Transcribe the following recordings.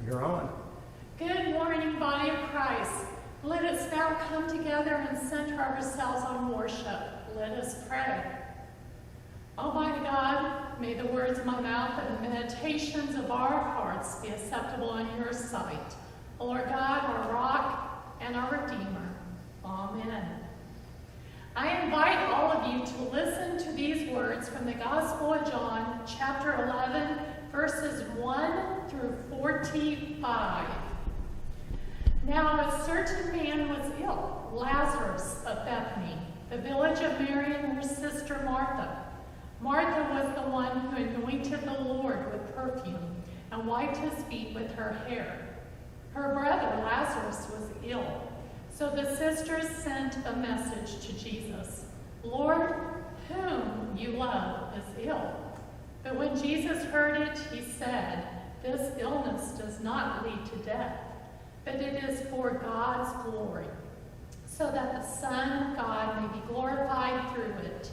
You're on. Good morning, body of Christ. Let us now come together and center ourselves on worship. Let us pray. Almighty God, may the words of my mouth and the meditations of our hearts be acceptable in your sight. O Lord God, our rock and our redeemer. Amen. I invite all of you to listen to these words from the Gospel of John, chapter 11, verses 1 through 45. Now a certain man was ill, Lazarus of Bethany, the village of Mary and her sister Martha. Martha was the one who anointed the Lord with perfume and wiped his feet with her hair. Her brother Lazarus was ill. So the sisters sent a message to Jesus. Lord, whom you love is ill. But when Jesus heard it, he said, this illness does not lead to death, but it is for God's glory, so that the Son of God may be glorified through it.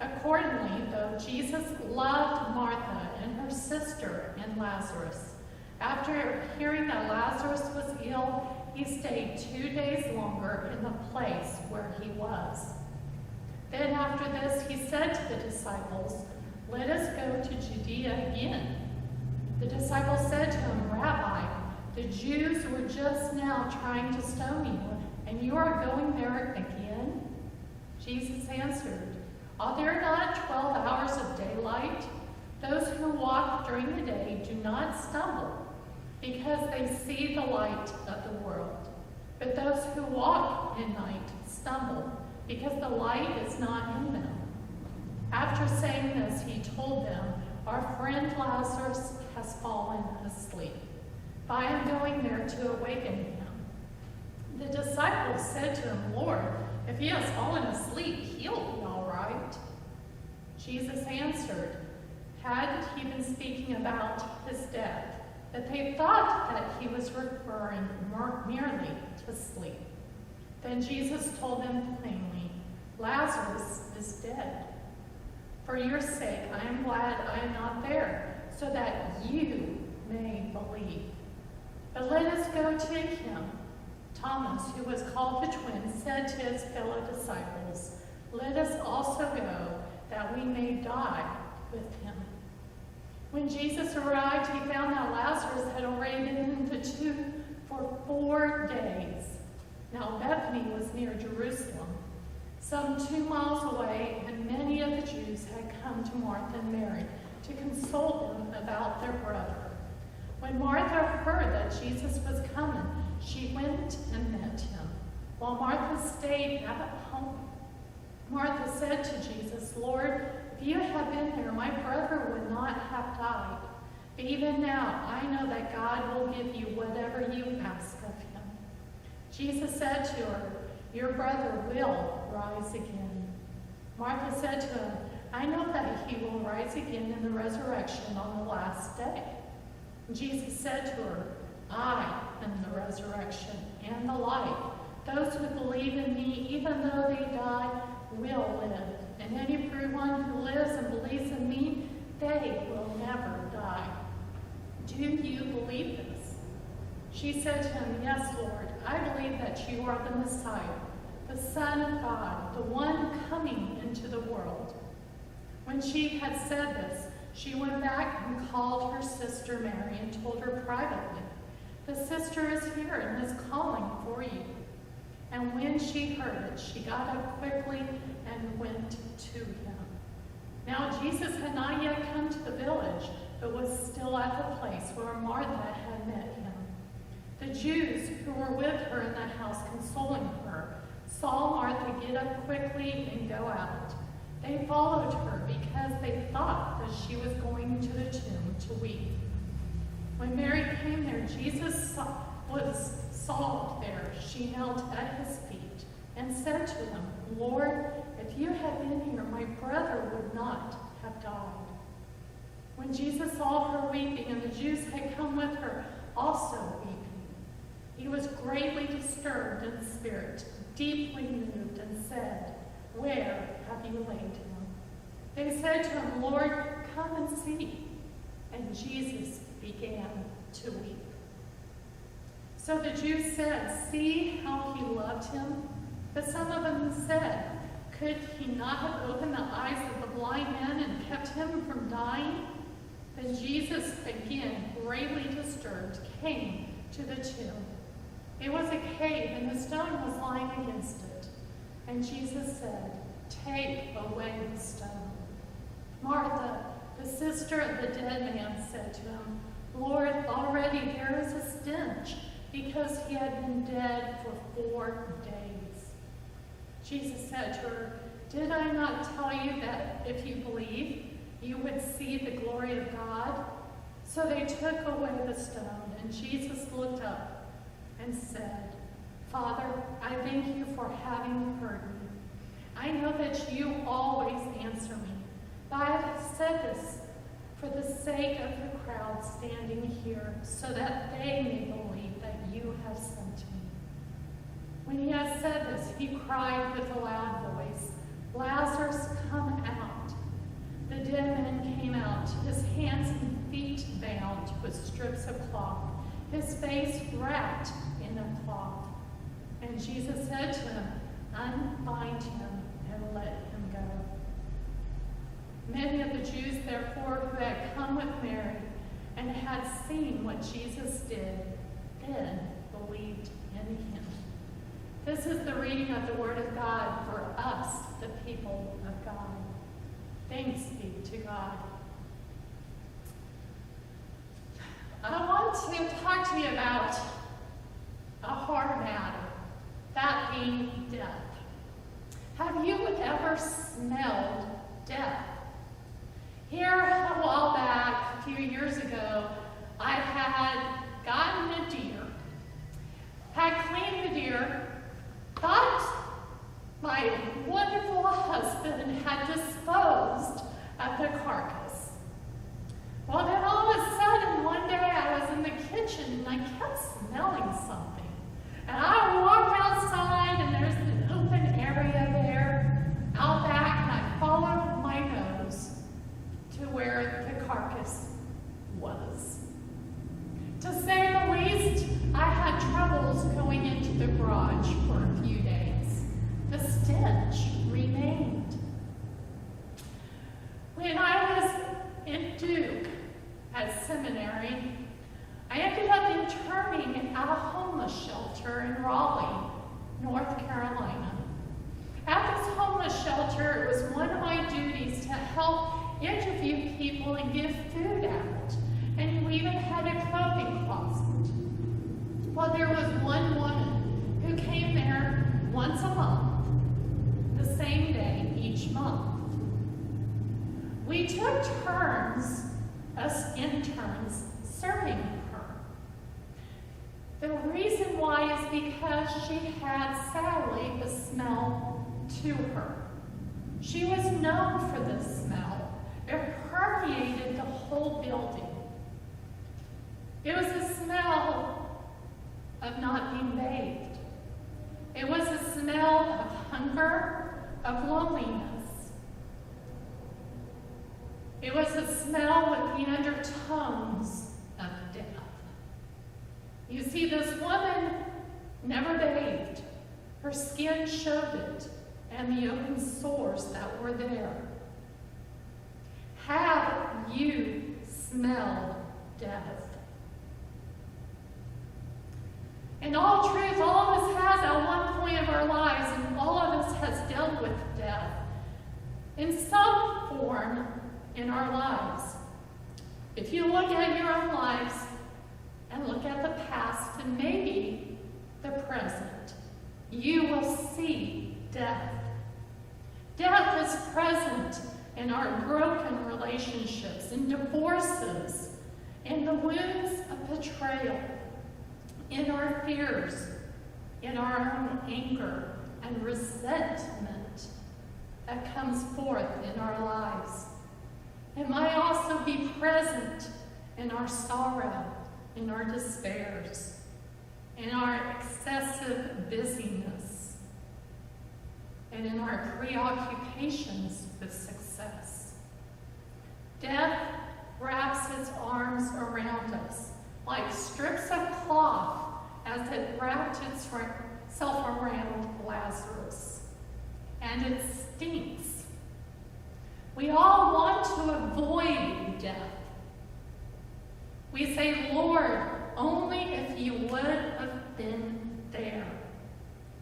Accordingly, though Jesus loved Martha and her sister and Lazarus, after hearing that Lazarus was ill, he stayed 2 days longer in the place where he was. Then after this, he said to the disciples, let us go to Judea again. The disciples said to him, Rabbi, the Jews were just now trying to stone you, and you are going there again? Jesus answered, are there not 12 hours of daylight? Those who walk during the day do not stumble, because they see the light of the world. But those who walk in night stumble, because the light is not in them. After saying this, he told them, our friend Lazarus has fallen asleep, but I am going there to awaken him. The disciples said to him, Lord, if he has fallen asleep, he'll be all right. Jesus answered, hadn't he been speaking about his death, that they thought that he was referring merely to sleep. Then Jesus told them plainly, Lazarus is dead. For your sake, I am glad I am not there, so that you may believe. But let us go to him. Thomas, who was called the twin, said to his fellow disciples, let us also go, that we may die with him. When Jesus arrived, he found that Lazarus had already been in the tomb for 4 days. Now Bethany was near Jerusalem, some 2 miles away, and many of the Jews had come to Martha and Mary to console them about their brother. When Martha heard that Jesus was coming, she went and met him, while Martha stayed at home. Martha said to Jesus, Lord, if you had been here, my brother would not have died. But even now, I know that God will give you whatever you ask of him. Jesus said to her, your brother will rise again. Martha said to him, I know that he will rise again in the resurrection on the last day. Jesus said to her, I am the resurrection and the life. Those who believe in me, even though they die, will live. And everyone who lives and believes in me, they will never die. Do you believe this? She said to him, yes, Lord, I believe that you are the Messiah, the Son of God, the one coming into the world. When she had said this, she went back and called her sister Mary and told her privately, the sister is here and is calling for you. And when she heard it, she got up quickly and went to him. Now Jesus had not yet come to the village, but was still at the place where Martha had met him. The Jews who were with her in the house consoling her saw Martha get up quickly and go out. They followed her because they thought that she was going to the tomb to weep. When Mary came there, Jesus was there. She knelt at his feet and said to him, Lord, if you had been here, my brother would not have died. When Jesus saw her weeping, and the Jews had come with her also weeping, he was greatly disturbed in spirit, deeply moved, and said, where have you laid him? They said to him, Lord, come and see. And Jesus began to weep. So the Jews said, "See how he loved him?" But some of them said, "Could he not have opened the eyes of the blind man and kept him from dying?" Then Jesus, again greatly disturbed, came to the tomb. It was a cave, and the stone was lying against it. And Jesus said, "Take away the stone." Martha, the sister of the dead man, said to him, "Lord, already there is a stench, because he had been dead for 4 days." Jesus said to her, "Did I not tell you that if you believe, you would see the glory of God?" So they took away the stone, and Jesus looked up and said, "Father, I thank you for having heard me. I know that you always answer me, but I have said this for the sake of the crowd standing here, so that they may believe that you have sent me." When he had said this, he cried with a loud voice, "Lazarus, come out." The dead man came out, his hands and feet bound with strips of cloth, his face wrapped in a cloth. And Jesus said to him, "Unbind him and let him go." Many of the Jews, therefore, who had come with Mary and had seen what Jesus did, then believed in him. This is the reading of the Word of God for us, the people of God. Thanks be to God. I want to talk to you about a hard matter, that being death. Have you ever smelled death? Here, a while back, a few years ago, I had gotten a deer, had cleaned the deer, thought my wonderful husband had disposed of the carcass. Well, then all of a sudden, one day I was in the kitchen and I kept smelling something. And I walked outside and there's an open area there out back, and I followed my nose to where the carcass was. To say the least, I had troubles going into the garage for a few days. The stench remained. When I was in Duke at seminary, I ended up interning at a homeless shelter in Raleigh, North Carolina. At this homeless shelter, it was one of my duties to help interview people and give food out. And we even had a clothing closet. Well, there was one woman who came there once a month, the same day each month. We took turns, us interns, serving her. The reason why is because she had, sadly, a smell to her. She was known for this smell. It permeated the whole building. It was a smell of not being bathed. It was a smell of hunger, of loneliness. It was a smell with the undertones of death. You see, this woman never bathed. Her skin showed it, and the open sores that were there. Have you smelled death? In all truth, all of us has at one point of our lives, and all of us has dealt with death in some form in our lives. If you look at your own lives and look at the past and maybe the present, you will see death. Death is present in our broken relationships, in divorces, in the wounds of betrayal, in our fears, in our own anger and resentment that comes forth in our lives. It might also be present in our sorrow, in our despairs, in our excessive busyness, and in our preoccupations with success. Death wraps its arms around us like strips of cloth as it wrapped itself around Lazarus. And it stinks. We all want to avoid death. We say, Lord, only if you would have been there.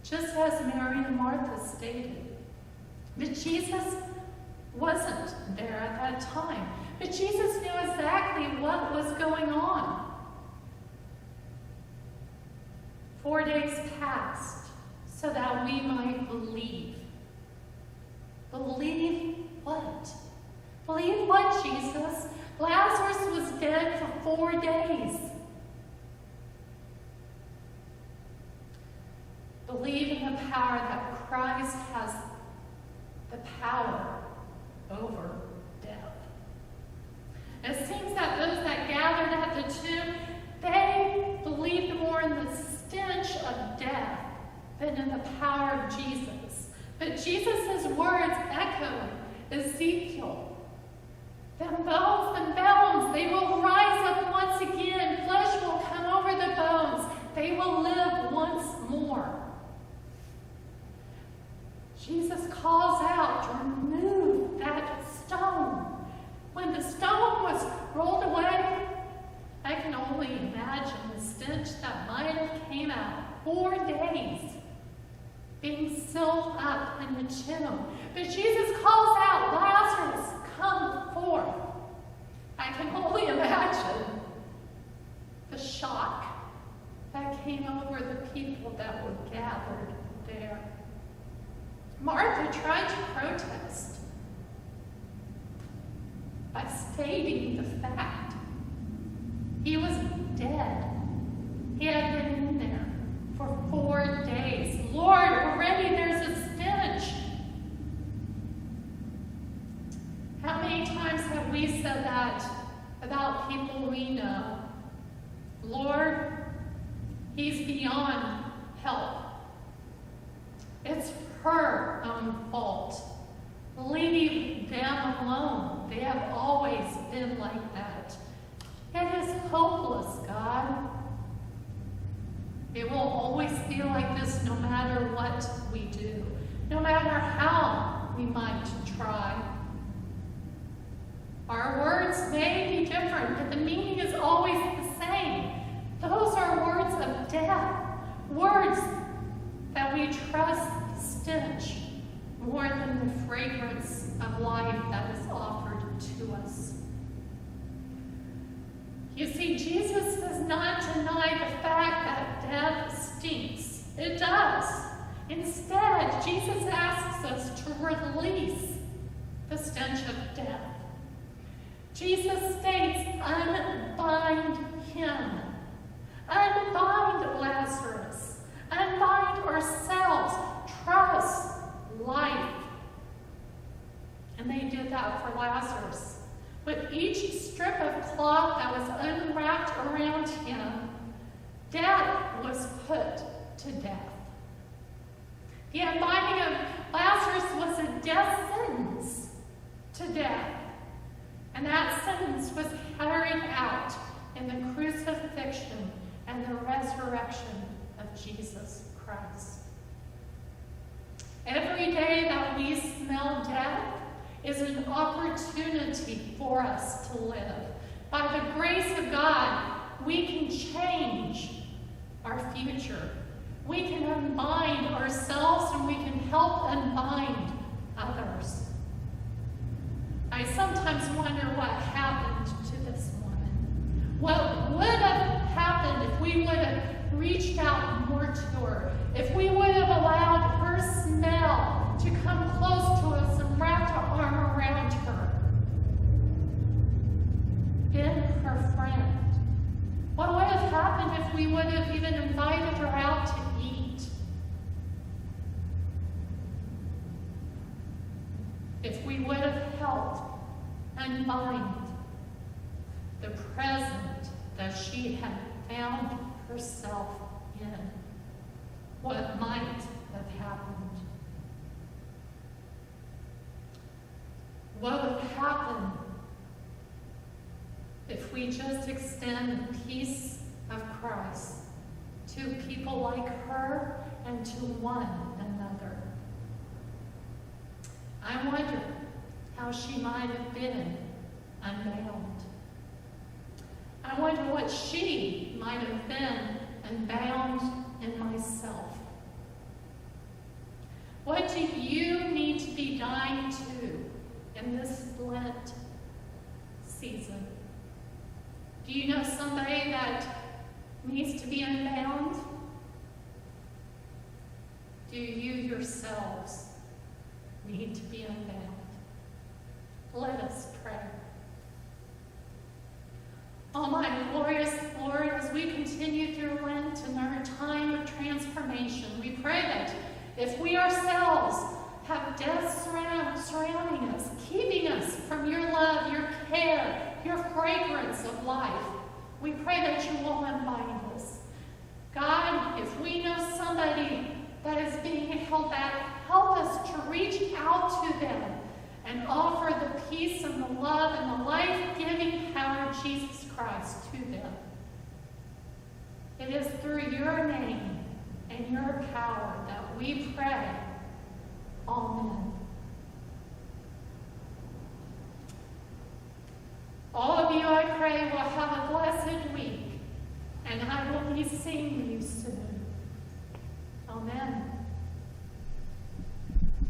Just as Mary and Martha stated. But Jesus wasn't there at that time. But Jesus knew exactly what was going on. 4 days passed so that we might believe. Believe what? Believe what, Jesus? Lazarus was dead for 4 days. Believe in the power that Christ has the power over death. It seems that those that gathered at the tomb, they believed more in the stench of death than in the power of Jesus. But Jesus' words echoed Ezekiel. Them bones, they will rise up once again. Flesh will come over the bones. They will live once more. Jesus calls out to remove that stone. When the stone was rolled away, I can only imagine the stench that might have came out. 4 days being sealed up in the tomb. But Jesus calls out, Lazarus, come forth. I can only imagine the shock that came over the people that were gathered there. Martha tried to protest by stating the fact. He was dead. He had been in there for 4 days. Lord, already there's a stench. How many times have we said that about people we know? Lord, he's beyond help. It's her own fault. Leave them alone. They have always been like that. It is hopeless, God. It will always be like this no matter what we do, no matter how we might try. Our words may be different, but the meaning is always the same. Those are words of death, words that we trust the stench more than the fragrance of life that is offered to us. You see, Jesus does not deny the fact that death stinks. It does. Instead, Jesus asks us to release the stench of death. Jesus states, unbind him. Unbind Lazarus. Unbind ourselves. Trust life. And they did that for Lazarus. With each strip of cloth that was unwrapped around him, death was put to death. The unbinding of Lazarus was a death sentence to death. And that sentence was carried out in the crucifixion and the resurrection of Jesus Christ. Every day that we smell death is an opportunity for us to live. By the grace of God, we can change our future. We can unbind ourselves and we can help unbind others. I sometimes wonder what happened to this woman. What would have happened if we would have reached out more to her, if we would have allowed her smell to come close to us and wrapped our arm around her, been her friend. What would have happened if we would have even invited her out to eat? If we would have helped unbind the present that she had found herself in, what might have happened? What would happen if we just extend the peace of Christ to one another. I wonder how she might have been unbound. I wonder what she might have been unbound in myself. What do you need to be dying to in this Lent season? Do you know somebody that needs to be unbound? Do you yourselves need to be unbound? Let us pray. Almighty, glorious Lord, as we continue through Lent and our time of transformation, we pray that if we ourselves have death surrounding us, keeping us from your love, your care, your fragrance of life, we pray that you will unbind us. God, if we know somebody that is being held back, help us to reach out to them and offer the peace and the love and the life-giving power of Jesus Christ to them. It is through your name and your power that we pray. Amen. All of you, I pray, will have a blessed week, and I will be seeing you soon. Amen.